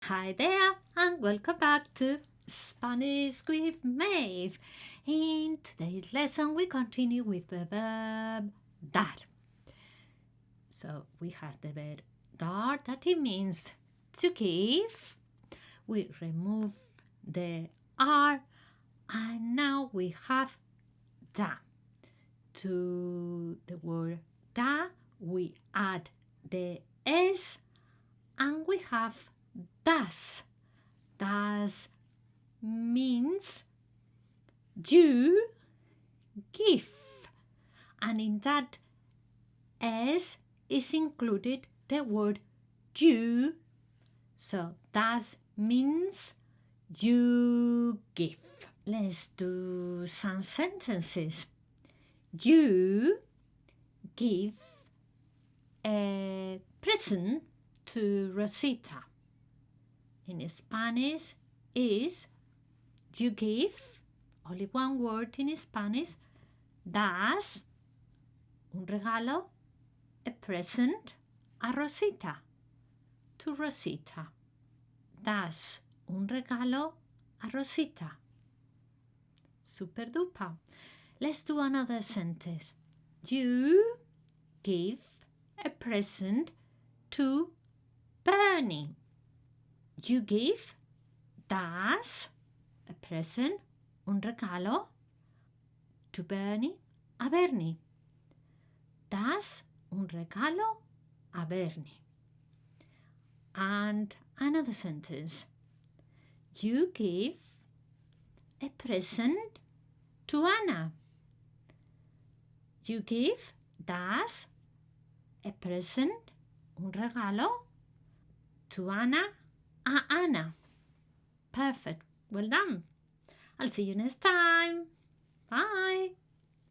Hi there, and welcome back to Spanish with Mave. In today's lesson, we continue with the verb dar. So we have the verb dar, that it means to give. We remove the R, and now we have da. To the word da, we add the S, and we have das. Das means you give, and in that S is included the word you, so das means you give. Let's do some sentences. You give a present to Rosita. In Spanish is you give, only one word in Spanish, das un regalo, a present, a Rosita, to Rosita. Das un regalo a Rosita. Super duper. Let's do another sentence. You give a present to Bernie. You give, das, a present, un regalo, to Bernie, a Bernie. Das un regalo a Bernie. And another sentence. You give a present to Anna. You give, das, a present, un regalo, to Anna, a Anna. Perfect. Well done. I'll see you next time. Bye.